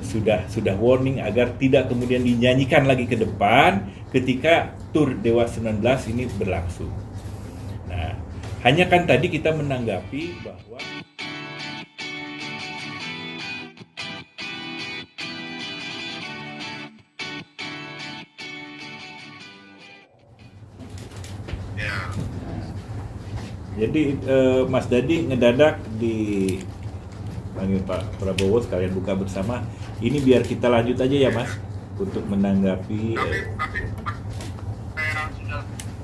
sudah warning agar tidak kemudian dinyanyikan lagi ke depan ketika tur Dewa 19 ini berlangsung. Nah, hanya kan tadi kita menanggapi bahwa jadi Mas Dadi ngedadak panggil Pak Prabowo sekalian buka bersama. Ini biar kita lanjut aja ya Mas untuk menanggapi. Tapi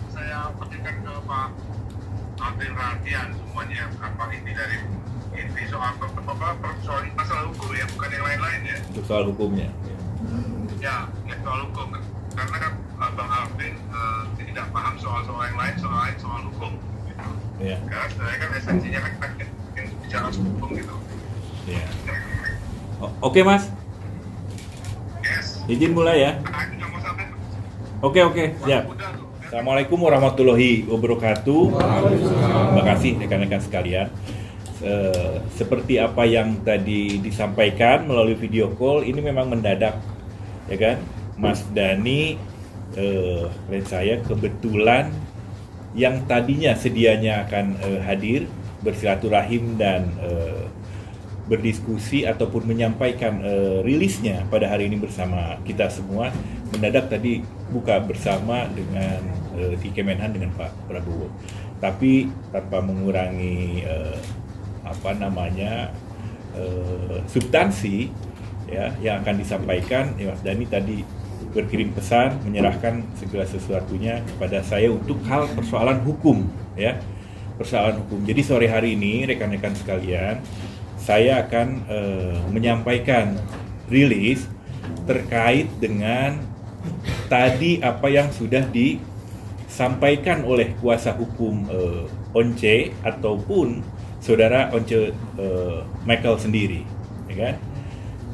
saya petikan ke Pak Ambil perhatian semuanya apa inti dari inti soal masalah hukum ya, bukan yang lain-lain ya. Untuk soal hukumnya. Ya soal hukum. Karena kan Bang Alvin tidak paham soal yang lain, soal hukum. Gitu. Ya. Karena sebenarnya kan esensinya kan yang bicara hukum gitu. Ya. Oke Mas. Yes. Izin mulai ya. Oke, siap. Assalamualaikum warahmatullahi wabarakatuh. Terima kasih rekan-rekan sekalian. Seperti apa yang tadi disampaikan melalui video call, ini memang mendadak, ya kan? Mas Dani, dan saya kebetulan yang tadinya sedianya akan hadir bersilaturahim dan berdiskusi ataupun menyampaikan rilisnya pada hari ini bersama kita semua, mendadak tadi buka bersama dengan di Kemenhan dengan Pak Prabowo, tapi tanpa mengurangi substansi ya yang akan disampaikan. Mas Dani tadi berkirim pesan menyerahkan segala sesuatunya kepada saya untuk hal persoalan hukum ya, persoalan hukum. Jadi sore hari ini rekan-rekan sekalian, saya akan menyampaikan rilis terkait dengan tadi apa yang sudah disampaikan oleh kuasa hukum Once ataupun saudara Once Michael sendiri, ya kan?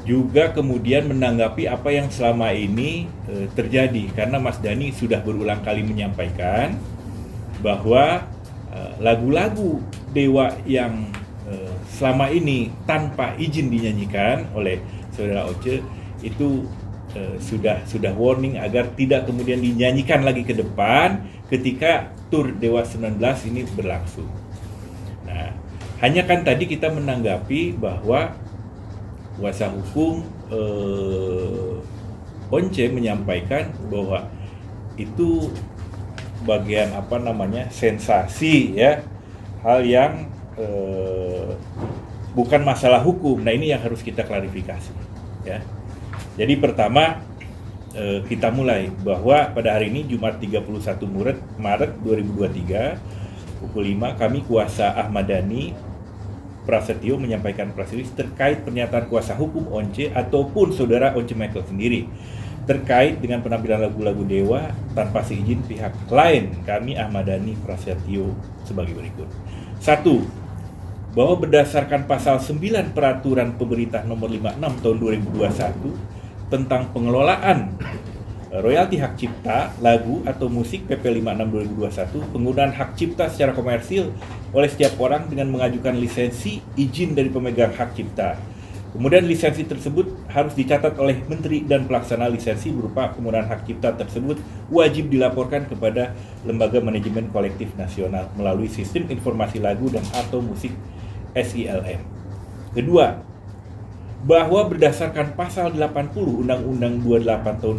Juga kemudian menanggapi apa yang selama ini terjadi, karena Mas Dani sudah berulang kali menyampaikan bahwa lagu-lagu Dewa yang selama ini tanpa izin dinyanyikan oleh saudara Once itu sudah warning agar tidak kemudian dinyanyikan lagi ke depan ketika tur Dewa 19 ini berlangsung. Nah, hanya kan tadi kita menanggapi bahwa kuasa hukum Once menyampaikan bahwa itu bagian sensasi ya, hal yang bukan masalah hukum. Nah, ini yang harus kita klarifikasi ya. Jadi pertama kita mulai bahwa pada hari ini Jumat 31 Maret 2023 pukul 5 kami kuasa Ahmad Dhani Prasetyo menyampaikan press release terkait pernyataan kuasa hukum Once ataupun saudara Once Michael sendiri terkait dengan penampilan lagu-lagu Dewa tanpa seizin pihak lain. Kami Ahmad Dhani Prasetyo sebagai berikut. 1. Bahwa berdasarkan pasal 9 Peraturan Pemerintah Nomor 56 Tahun 2021 tentang pengelolaan royalti hak cipta lagu atau musik PP 56 2021, penggunaan hak cipta secara komersil oleh setiap orang dengan mengajukan lisensi izin dari pemegang hak cipta. Kemudian lisensi tersebut harus dicatat oleh Menteri dan pelaksana lisensi berupa penggunaan hak cipta tersebut wajib dilaporkan kepada Lembaga Manajemen Kolektif Nasional melalui Sistem Informasi Lagu dan atau Musik SILM. Kedua, bahwa berdasarkan pasal 80 Undang-Undang 28 tahun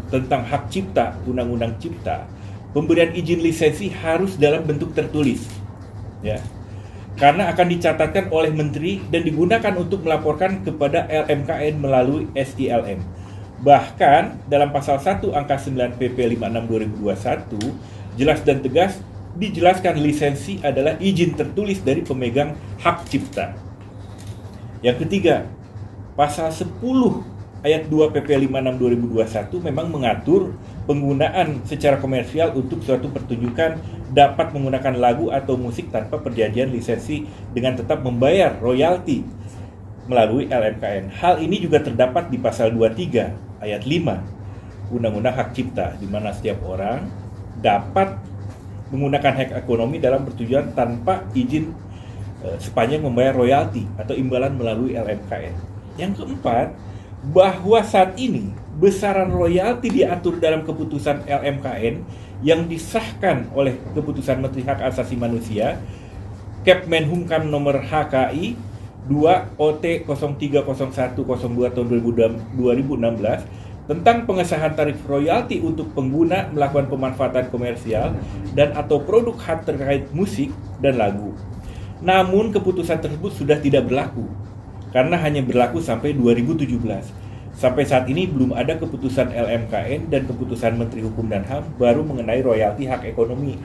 2024 tentang hak cipta, Undang-Undang Cipta, pemberian izin lisensi harus dalam bentuk tertulis. Ya. Karena akan dicatatkan oleh menteri dan digunakan untuk melaporkan kepada LMKN melalui SILM. Bahkan dalam pasal 1 angka 9 PP 56 2021 jelas dan tegas dijelaskan lisensi adalah izin tertulis dari pemegang hak cipta. Yang ketiga, pasal 10 ayat 2 PP 56 2021 memang mengatur penggunaan secara komersial untuk suatu pertunjukan dapat menggunakan lagu atau musik tanpa perjanjian lisensi dengan tetap membayar royalti melalui LMKN. Hal ini juga terdapat di pasal 23 ayat 5 Undang-Undang Hak Cipta, di mana setiap orang dapat menggunakan hak ekonomi dalam pertunjukan tanpa izin sepanjang membayar royalti atau imbalan melalui LMKN. Yang keempat, bahwa saat ini besaran royalti diatur dalam keputusan LMKN yang disahkan oleh keputusan Menteri Hak Asasi Manusia Kepmenhumkam nomor HKI 2 OT 030102 tahun 2016 tentang pengesahan tarif royalti untuk pengguna melakukan pemanfaatan komersial dan atau produk hak terkait musik dan lagu. Namun keputusan tersebut sudah tidak berlaku karena hanya berlaku sampai 2017. Sampai saat ini belum ada keputusan LMKN dan keputusan Menteri Hukum dan HAM baru mengenai royalti hak ekonomi,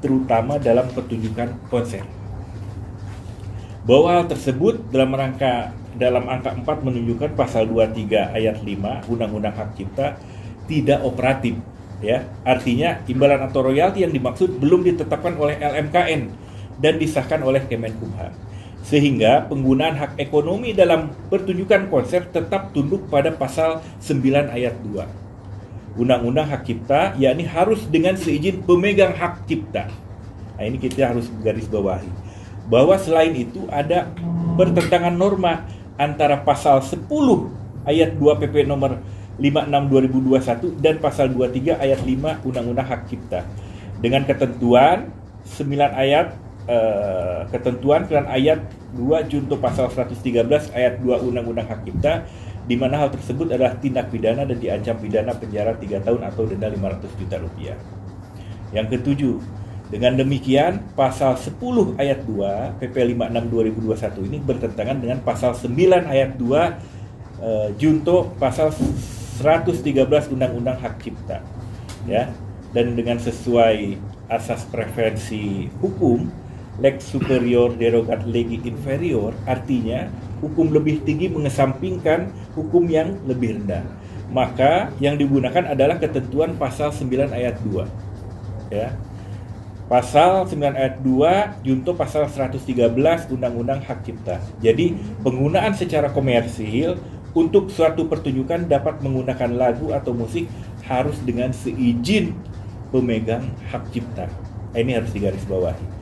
terutama dalam pertunjukan konser. Bahwa hal tersebut dalam angka 4 menunjukkan pasal 23 ayat 5 Undang-Undang Hak Cipta tidak operatif, ya. Artinya imbalan atau royalti yang dimaksud belum ditetapkan oleh LMKN dan disahkan oleh Kemenkumham. Sehingga penggunaan hak ekonomi dalam pertunjukan konser tetap tunduk pada pasal 9 ayat 2 Undang-Undang Hak Cipta, yakni harus dengan seizin pemegang hak cipta. Nah, ini kita harus garis bawahi bahwa selain itu ada pertentangan norma antara pasal 10 ayat 2 PP nomor 56 2021 dan pasal 23 ayat 5 Undang-Undang Hak Cipta dengan ketentuan 9 ayat ketentuan dan ayat 2 junto pasal 113 ayat 2 Undang-Undang Hak Cipta, di mana hal tersebut adalah tindak pidana dan diancam pidana penjara 3 tahun atau denda 500 juta rupiah. Yang ketujuh, dengan demikian pasal 10 ayat 2 PP 56 2021 ini bertentangan dengan pasal 9 ayat 2 junto pasal 113 Undang-Undang Hak Cipta, ya. Dan dengan sesuai asas preferensi hukum lex superior derogat legi inferior, artinya hukum lebih tinggi mengesampingkan hukum yang lebih rendah. Maka yang digunakan adalah ketentuan pasal 9 ayat 2, ya. Pasal 9 ayat 2 junto pasal 113 Undang-Undang Hak Cipta. Jadi penggunaan secara komersil untuk suatu pertunjukan dapat menggunakan lagu atau musik harus dengan seizin pemegang hak cipta. Ini harus digarisbawahi.